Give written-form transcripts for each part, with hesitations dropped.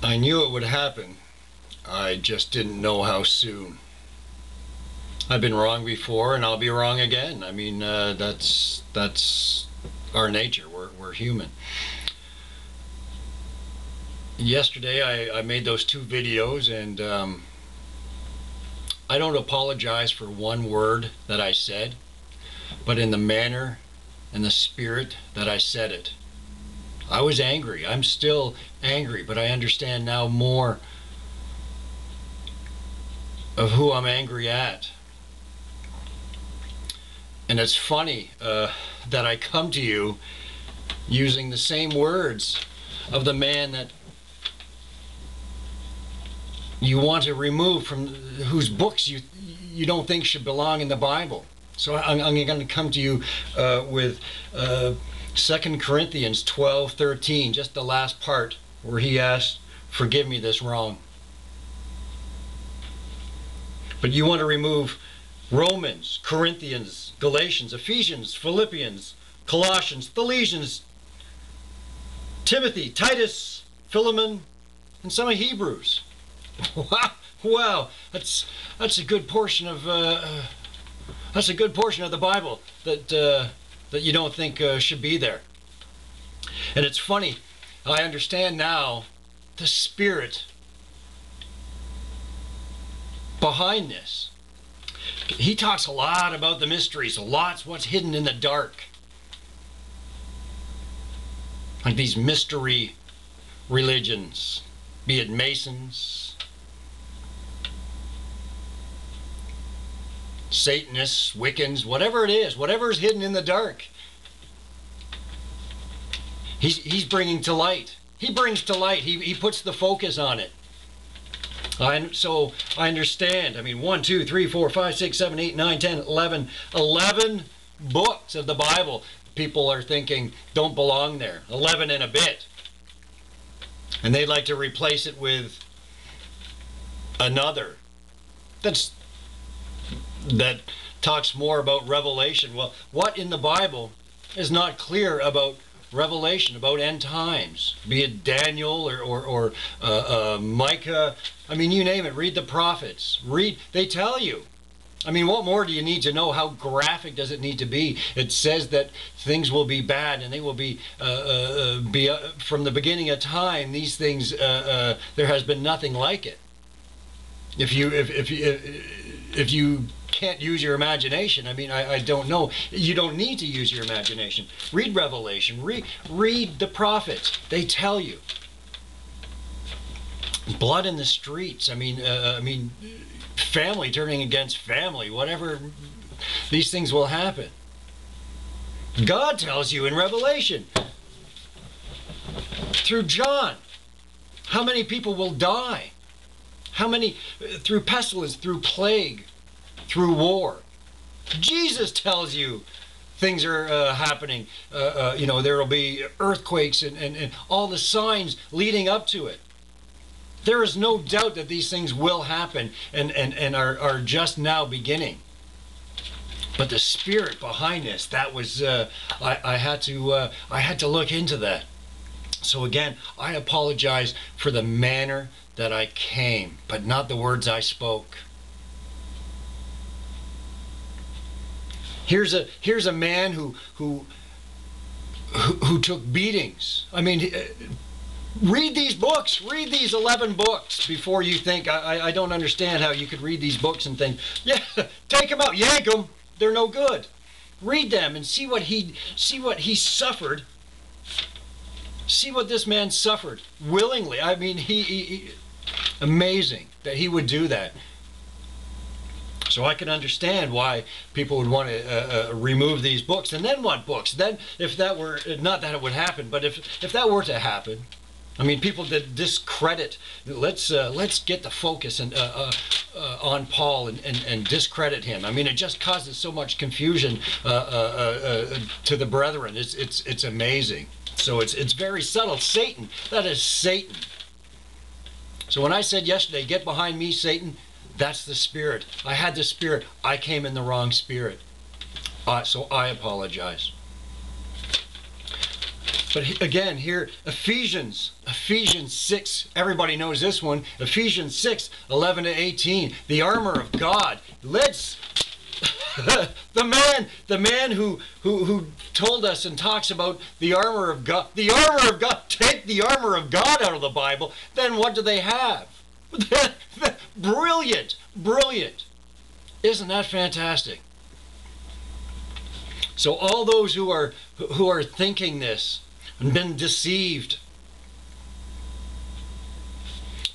I knew it would happen. I just didn't know how soon. I've been wrong before, and I'll be wrong again. I mean, that's our nature. We're human. Yesterday, I made those two videos, and I don't apologize for one word that I said, but in the manner and the spirit that I said it. I was angry. I'm still angry, but I understand now more of who I'm angry at. And it's funny that I come to you using the same words of the man that you want to remove from whose books you don't think should belong in the Bible. So I'm going to come to you with 2 Corinthians 12:13, just the last part where he asks, "Forgive me this wrong." But you want to remove Romans, Corinthians, Galatians, Ephesians, Philippians, Colossians, Thessalonians, Timothy, Titus, Philemon, and some of Hebrews. Wow, that's a good portion of the Bible that you don't think should be there. And it's funny, I understand now the spirit behind this. He talks a lot about the mysteries, what's hidden in the dark. Like these mystery religions, be it Masons, Satanists, Wiccans, whatever it is, whatever is hidden in the dark, he's bringing to light. He brings to light. He puts the focus on it. So I understand. I mean, 1, 2, 3, 4, 5, 6, 7, 8, 9, 10, 11, 11 books of the Bible people are thinking don't belong there. 11 and a bit. And they'd like to replace it with another that talks more about Revelation. Well, what in the Bible is not clear about Revelation, about end times, be it Daniel or Micah? I mean, you name it. Read the prophets. They tell you. I mean, what more do you need to know? How graphic does it need to be? It says that things will be bad, and they will be from the beginning of time. These things, there has been nothing like it. If you can't use your imagination, I mean, I don't know. You don't need to use your imagination. Read Revelation. Read the prophets. They tell you. Blood in the streets. I mean, family turning against family. Whatever. These things will happen. God tells you in Revelation, through John, how many people will die. How many, through pestilence, through plague, through war. Jesus tells you things are happening. There will be earthquakes and all the signs leading up to it. There is no doubt that these things will happen and are just now beginning. But the spirit behind this, that was, I had to look into that. So again, I apologize for the manner that I came, but not the words I spoke. Here's a man who took beatings. I mean, read these books. Read these 11 books before you think, I don't understand how you could read these books and think, yeah, take them out, yank them. They're no good. Read them and see what he suffered. See what this man suffered willingly. I mean, he amazing that he would do that. So I can understand why people would want to remove these books. And then what books? Then if that were, not that it would happen, but if that were to happen, I mean, people that discredit, let's get the focus on Paul and discredit him. I mean, it just causes so much confusion to the brethren. It's amazing. So it's very subtle. Satan, that is Satan. So when I said yesterday, get behind me, Satan, that's the spirit. I had the spirit. I came in the wrong spirit. So I apologize. But again, here, Ephesians 6, everybody knows this one. Ephesians 6, 11 to 18, the armor of God. Let's, the man who told us and talks about the armor of God, take the armor of God out of the Bible, then what do they have? Brilliant. Isn't that fantastic? So all those who are thinking this and been deceived,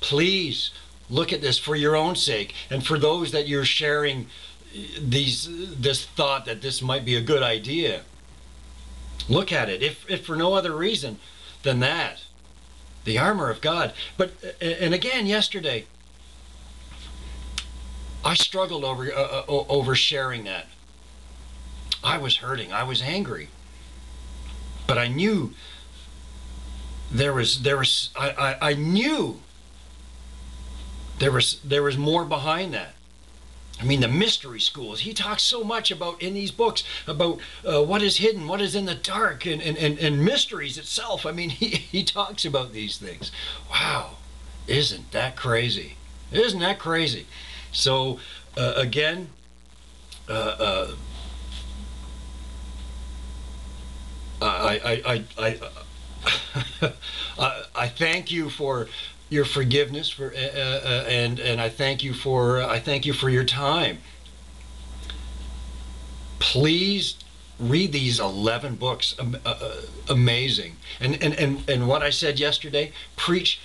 please look at this for your own sake, and for those that you're sharing this thought that this might be a good idea. Look at it, if for no other reason than that, the armor of God. But and again, yesterday, I struggled over sharing that. I was hurting. I was angry. But I knew I knew there was more behind that. I mean, the mystery schools. He talks so much about in these books about what is hidden, what is in the dark, and mysteries itself. I mean, he talks about these things. Wow, isn't that crazy? Isn't that crazy? So again, I thank you for your forgiveness and I thank you for your time. Please read these 11 books. Amazing. And what I said yesterday, preach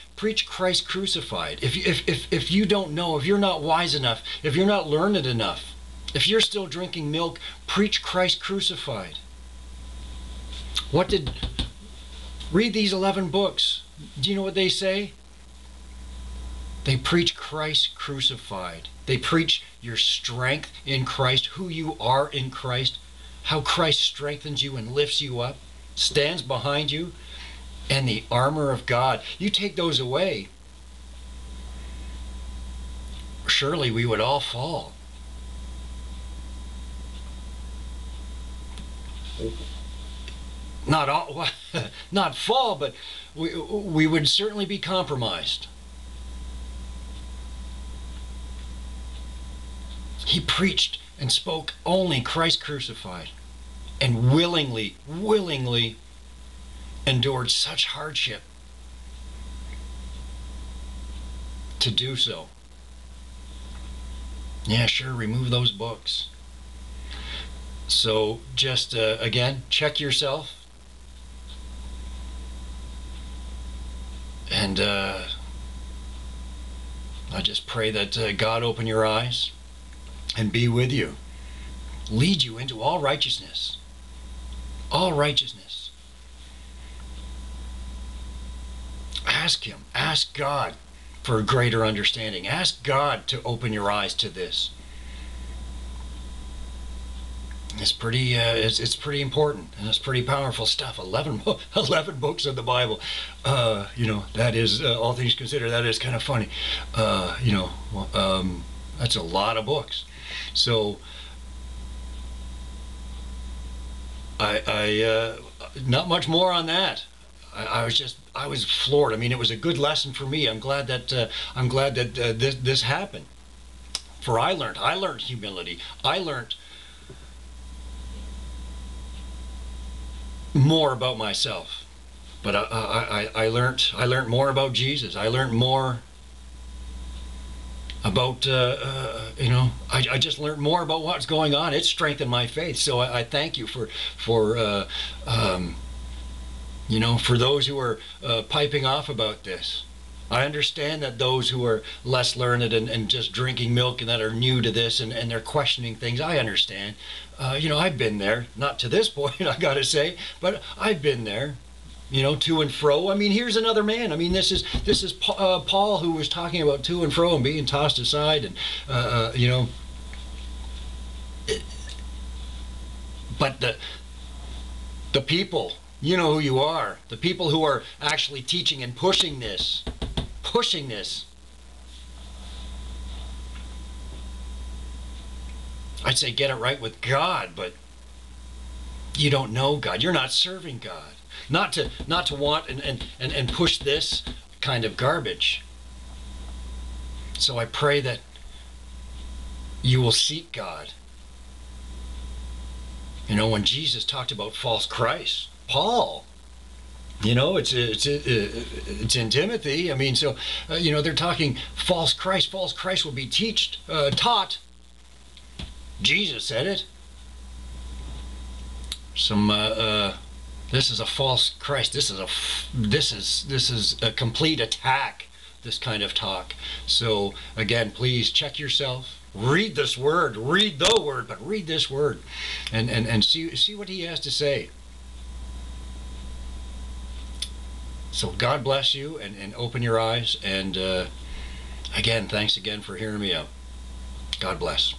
Christ crucified. If you don't know, if you're not wise enough, if you're not learned enough, if you're still drinking milk, preach Christ crucified. Read these 11 books. Do you know what they say? They preach Christ crucified. They preach your strength in Christ, who you are in Christ, how Christ strengthens you and lifts you up, stands behind you, and the armor of God. You take those away, surely we would all fall. Not fall, but we would certainly be compromised. He preached and spoke only Christ crucified, and willingly endured such hardship to do so. Yeah, sure, remove those books. So just again, check yourself. And I just pray that God open your eyes and be with you, lead you into all righteousness. All righteousness. Ask Him, ask God for a greater understanding. Ask God to open your eyes to this. It's pretty important, and it's pretty powerful stuff. 11 books of the Bible. That is, all things considered, that is kind of funny. That's a lot of books. So I not much more on that. I was floored. I mean, it was a good lesson for me. I'm glad that this happened. For I learned humility. I learned more about myself, but I learned more about Jesus. I learned more about I just learned more about what's going on. It strengthened my faith. So I thank you for those who are piping off about this. I understand that those who are less learned and just drinking milk and that are new to this and they're questioning things, I understand. I've been there, not to this point, I gotta say, but I've been there, to and fro. I mean, here's another man. I mean, this is Paul, who was talking about to and fro and being tossed aside, and but the people, you know who you are, the people who are actually teaching and pushing this. I'd say get it right with God, but you don't know God. You're not serving God. not to want and push this kind of garbage. So I pray that you will seek God. You know, when Jesus talked about false Christ, Paul, you know, it's in Timothy. I mean, so you know, they're talking false Christ. False Christ will be taught. Jesus said it. This is a false Christ. This is a complete attack. This kind of talk. So again, please check yourself. Read this word. Read the word, but read this word, and see what he has to say. So God bless you, and open your eyes. And again, thanks again for hearing me out. God bless.